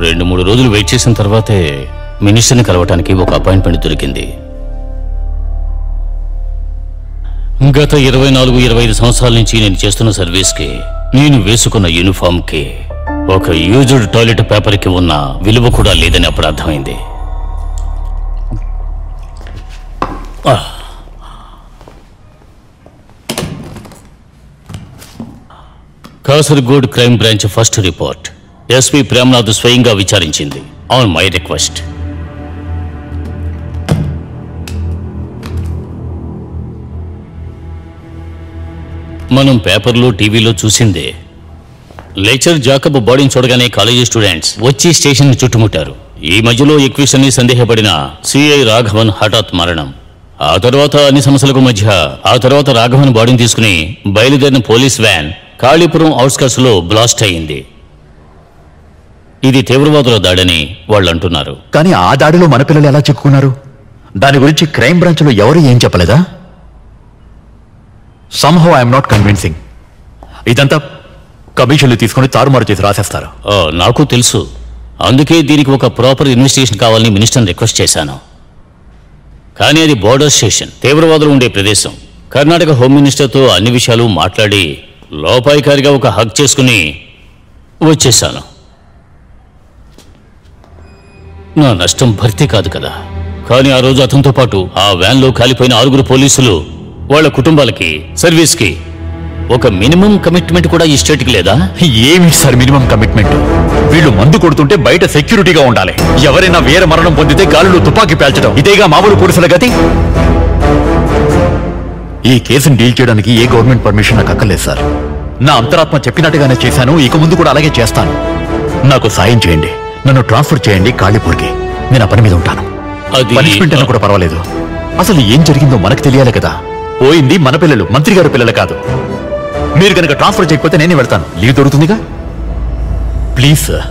2-3 రోజులు వెయిట్ చేసిన తర్వాతే మినిస్టర్ని కలవటానికి ఒక అపాయింట్మెంట్ దొరికింది. గత 24-25 సంవత్సరాల నుంచి నేను చేస్తున్న సర్వీస్కి, నేను వేసుకున్న యూనిఫామ్కి, ఒక యూజ్డ్ టాయిలెట్ పేపర్కి ఉన్న విలువ కూడా లేదని అప్పుడు అర్థమైంది. Kasaragod crime branch first report SP Premanath స్వయంగా విచారించింది ఆన్ మై రిక్వెస్ట్. మనం పేపర్లో టీవీలో చూసిందే. లెక్చర్ జాకబ్ బాడీని చూడగానే కాలేజీ స్టూడెంట్స్ వచ్చి స్టేషన్ చుట్టుముట్టారు. ఈ మధ్యలో ఎక్విషన్ సందేహపడిన సిఐ రాఘవన్ హఠాత్ మరణం. ఆ తర్వాత అన్ని సమస్యలకు మధ్య రాఘవన్ బాడీని తీసుకుని బయలుదేరిన పోలీస్ వ్యాన్ కాళీపురం అవుట్స్కట్స్ లో బ్లాస్ట్ అయింది. ఇది తీవ్రవాదుల దాడని వాళ్ళు అంటున్నారు. కానీ ఆ దాడిలో మన పిల్లలు ఎలా చిక్కుకున్నారు? దాని గురించి క్రైమ్ బ్రాంచ్ లో ఎవరు ఏం చెప్పలేదా? Somehow I'm not convincing. ఇదంతా కమిషన్లు తీసుకుని తారుమారు చేసి రాసేస్తారు. నాకు తెలుసు. అందుకే దీనికి ఒక ప్రాపర్ ఇన్వెస్టిగేషన్ కావాలని మినిస్టర్ని రిక్వెస్ట్ చేశాను. కానీ అది బోర్డర్ స్టేషన్, తీవ్రవాదులు ఉండే ప్రదేశం. కర్ణాటక హోమ్ మినిస్టర్తో అన్ని విషయాలు మాట్లాడి లోపాయికారిగా ఒక హక్ చేసుకుని వచ్చేశాను. నా నష్టం భర్తీ కాదు కదా. కానీ ఆ రోజు అతనితో పాటు ఆ వ్యాన్లో కాలిపోయిన 6 పోలీసులు, వాళ్ళ కుటుంబాలకి, సర్వీస్కి ఒక మినిమం కమిట్మెంట్ కూడా ఈ స్టేట్కి లేదా? ఏమి సార్ మినిమం కమిట్మెంట్? వీళ్ళు మందు కొడుతుంటే బయట సెక్యూరిటీగా ఉండాలి. ఎవరైనా వేరే మరణం పొందితే గాలిలో తుపాకీ పేల్చడం, ఇదేగా మామూలు పోలీసుల గతి. ఈ కేసును డీల్ చేయడానికి ఏ గవర్నమెంట్ పర్మిషన్ నాకు అక్కర్లేదు సార్. నా అంతరాత్మ చెప్పినట్టుగానే చేశాను, ఇక ముందు కూడా అలాగే చేస్తాను. నాకు సాయం చేయండి, నన్ను ట్రాన్స్ఫర్ చేయండి కాళీపూర్కి. నేను ఆ పని మీద ఉంటాను. పనిష్మెంట్ అయినా కూడా పర్వాలేదు. అసలు ఏం జరిగిందో మనకు తెలియాలి కదా. పోయింది మన పిల్లలు, మంత్రి గారి పిల్లలు కాదు. మీరు కనుక ట్రాన్స్ఫర్ చేయకపోతే నేనే వెళ్తాను. లీవ్ దొరుకుతుందిగా. Please sir.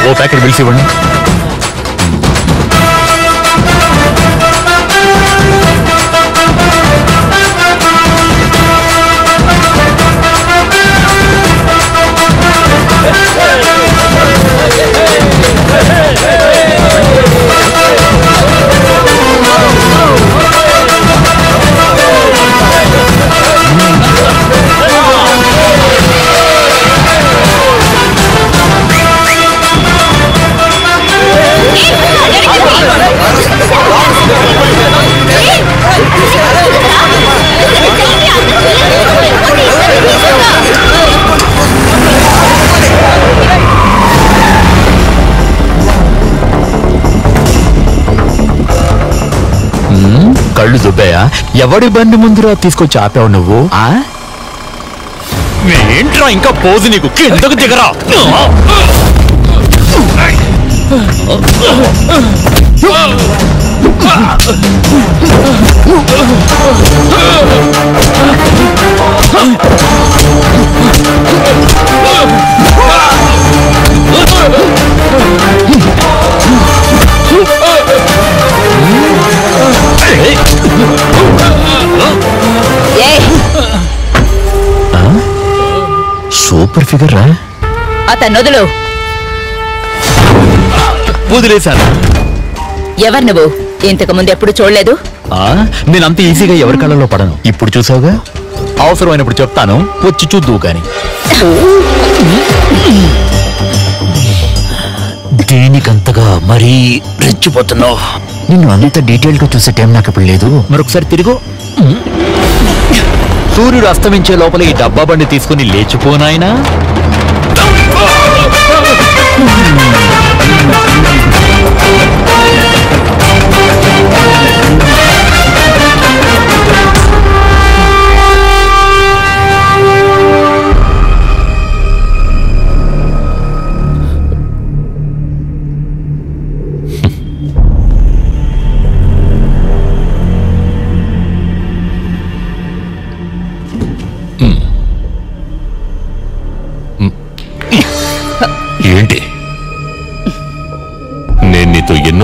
ఓ ప్యాకెట్ బిల్స్ ఇవ్వండి. కళ్ళు దుబ్బాయా? ఎవడి బండి ముందురా తీసుకొచ్చి ఆపావు నువ్వు? ఏంట్రా ఇంకా పోజు నీకు? కిందకు దిగరా. సూపర్ ఫిగర్ రా. అతను వదులు. వదిలేశాను. ఎవరు నువ్వు? ఇంతకు ముందు ఎప్పుడు చూడలేదు. నేనంత ఈజీగా ఎవరి కళ్ళలో పడను. ఇప్పుడు చూసావుగా, అవసరమైనప్పుడు చెప్తాను, వచ్చి చూద్దు. కానీ దేనికంతగా మరీ రెచ్చిపోతున్నావు? నిన్ను అంత డీటెయిల్ గా చూసే టైం నాకు ఇప్పుడు లేదు. మరొకసారి తిరుగు. సూర్యుడు అస్తమించే లోపల ఈ డబ్బా బండి తీసుకుని లేచిపోనాయనా.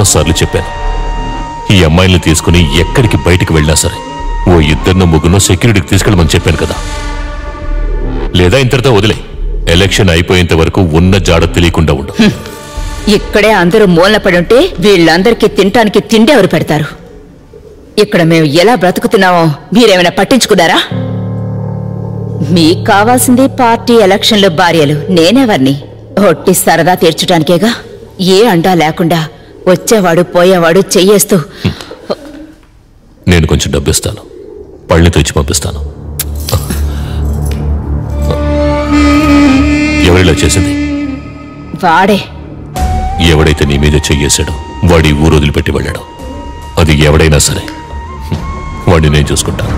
చాలాసార్లు చెప్పాను, ఈ అమ్మాయిల్ని తీసుకుని ఎక్కడికి బయటికి వెళ్ళినా సరే ఓ ఇద్దరినో ముగ్గురునో సెక్యూరిటీకి తీసుకెళ్ళమని చెప్పాను కదా. లేదా ఇంతటితో వదిలే, ఎలక్షన్ అయిపోయేంత వరకు ఉన్న జాడ తెలియకుండా ఉండు. ఇక్కడే అందరూ మూలన పడుంటే వీళ్ళందరికీ తినటానికి తిండి ఎవరు పెడతారు? ఇక్కడ మేము ఎలా బ్రతుకుతున్నామో మీరేమైనా పట్టించుకున్నారా? మీకు కావాల్సింది పార్టీ ఎలక్షన్లో భార్యలు. నేనెవర్ని? ఒట్టి సరదా తీర్చడానికేగా. ఏ అండా లేకుండా వచ్చేవాడు పోయేవాడు చెయ్యేస్తూ. నేను కొంచెం డబ్బిస్తాను, పళ్ళని తెచ్చి పంపిస్తాను. ఎవరిలా చేసింది? వాడే. ఎవడైతే నీ మీద చెయ్యేశాడో వాడి ఊరు వదిలిపెట్టి వెళ్ళాడు. అది ఎవడైనా సరే వాడిని నేను చూసుకుంటాను.